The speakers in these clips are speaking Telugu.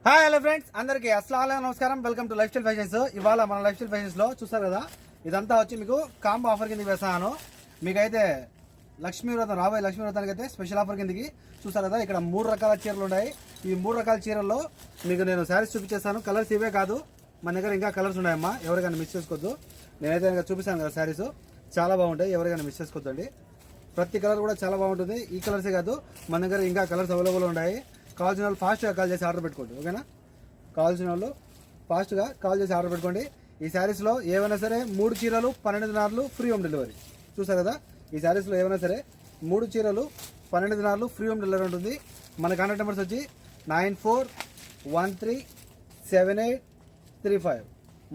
హాయ్ హలో ఫ్రెండ్స్, అందరికీ అస్సలాము నమస్కారం. Welcome to life style fashions. ఇవాళ మన లైఫ్ స్టైల్ ఫ్యాషన్స్ లో చూస్తారు కదా, ఇదంతా వచ్చి మీకు కాంబో ఆఫర్ కిందకి వేస్తాను. మీకైతే రాబోయే లక్ష్మీ వ్రతానికి అయితే స్పెషల్ ఆఫర్ కిందకి చూస్తారు కదా. ఇక్కడ 3 రకాల చీరలు ఉన్నాయి. ఈ 3 రకాల చీరల్లో మీకు నేను శారీస్ చూపించేస్తాను. కలర్స్ ఇవే కాదు, మన దగ్గర ఇంకా కలర్స్ ఉన్నాయమ్మా. ఎవరికైనా మిస్ చేసుకోవద్దు. నేనైతే ఇంకా చూపిస్తాను కదా, శారీస్ చాలా బాగుంటాయి. ఎవరికైనా మిస్ చేసుకోవద్దండి. ప్రతి కలర్ కూడా చాలా బాగుంటుంది. ఈ కలర్సే కాదు, మన దగ్గర ఇంకా కలర్స్ అవైలబుల్ ఉన్నాయి. కావాల్సిన వాళ్ళు ఫాస్ట్గా కాల్ చేసి ఆర్డర్ పెట్టుకోండి, ఓకేనా. కావాల్సిన వాళ్ళు ఫాస్ట్గా కాల్ చేసి ఆర్డర్ పెట్టుకోండి. ఈ శారీస్లో ఏవైనా సరే 3 చీరలు 12 దినార్లు ఫ్రీ హోమ్ డెలివరీ. చూసారు కదా, ఈ శారీస్లో ఏవైనా సరే 3 చీరలు 12 దినార్లు ఫ్రీ హోమ్ డెలివరీ ఉంటుంది. మన కాంటాక్ట్ నెంబర్స్ వచ్చి 94137835.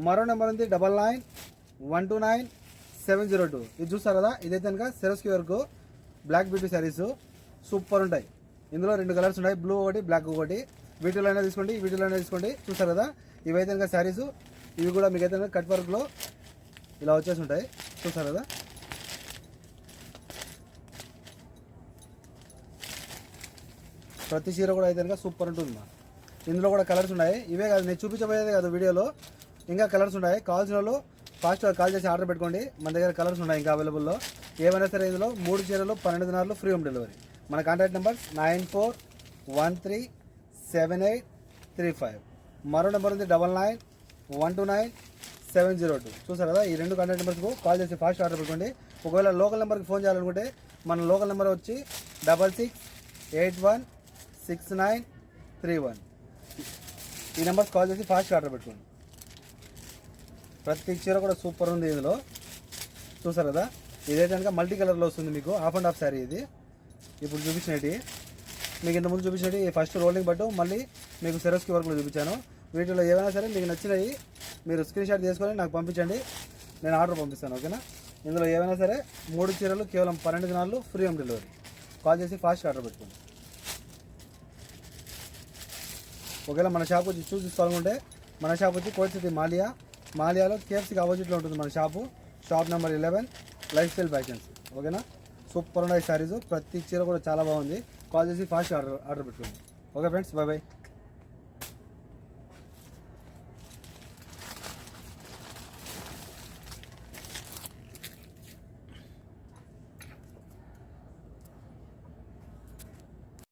మరో నెంబర్ ఉంది 99129702. ఇది చూస్తారు కదా, ఇదైతే కనుక సెరస్కి వరకు బ్లాక్ బ్యూటీ శారీస్ సూపర్ ఉంటాయి. ఇందులో 2 కలర్స్ ఉన్నాయి, బ్లూ ఒకటి బ్లాక్ ఒకటి. వీటిలో అయినా తీసుకోండి, వీటిలో అయినా తీసుకోండి. చూస్తారు కదా, ఇవైతే ఇంకా శారీస్. ఇవి కూడా మీకైతే కట్ వర్క్లో ఇలా వచ్చేసి ఉంటాయి. చూస్తారు కదా, ప్రతి చీర కూడా అయితే కనుక సూపర్ ఉంటుంది. ఇందులో కూడా కలర్స్ ఉన్నాయి. ఇవే కాదు, నేను చూపించబోయేదే కాదు, వీడియోలో ఇంకా కలర్స్ ఉన్నాయి. కావాల్సిన వాళ్ళు ఫాస్ట్గా కాల్ చేసి ఆర్డర్ పెట్టుకోండి. మన దగ్గర కలర్స్ ఉన్నాయి ఇంకా అవైలబుల్లో. ఏమైనా సరే ఇందులో 3 చీరలు 12 దినార్లు ఫ్రీ హోమ్ డెలివరీ. మన కాంటాక్ట్ నెంబర్ 94137835. మరో నెంబర్ ఉంది 99129702. చూసారు కదా, ఈ 2 కాంటాక్ట్ నెంబర్స్కు కాల్ చేసి ఫాస్ట్ ఆర్డర్ పెట్టుకోండి. ఒకవేళ లోకల్ నెంబర్కి ఫోన్ చేయాలనుకుంటే మన లోకల్ నెంబర్ వచ్చి 66816931. ఈ నెంబర్కి కాల్ చేసి ఫాస్ట్ ఆర్డర్ పెట్టుకోండి. ప్రతి చీర కూడా సూపర్ ఉంది ఇందులో. చూసారు కదా, ఇదైతే కనుక మల్టీ కలర్లో వస్తుంది మీకు. హాఫ్ అండ్ హాఫ్ శారీ ఇది. ఇప్పుడు చూపించినవి మీకు ఇంతకుముందు చూపించినవి ఫస్ట్ రోలింగ్ బట్టు, మళ్ళీ మీకు సెరస్కి వర్క్లో చూపించాను. వీటిలో ఏమైనా సరే మీకు నచ్చినవి మీరు స్క్రీన్ షాట్ తీసుకొని నాకు పంపించండి, నేను ఆర్డర్ పంపిస్తాను, ఓకేనా. ఇందులో ఏమైనా సరే 3 చీరలు కేవలం 12 దినాలు ఫ్రీ హోమ్ డెలివరీ. కాల్ చేసి ఫాస్ట్ ఆర్డర్ పెట్టుకోండి. ఒకవేళ మన షాప్ వచ్చి చూసుకోవాలనుకుంటే మన షాప్ వచ్చి కోట్ సిటీ మాలియాలో కేఎఫ్సీకి ఆపోజిట్లో ఉంటుంది మన shop. Shop number 11 lifestyle fashions, ఓకేనా. సూపర్ ఉన్నాయి శారీస్. ప్రతి చీర కూడా చాలా బాగుంది. కాల్ చేసి ఫాస్ట్ ఆర్డర్ పెట్టుకోండి. Okay friends, bye bye.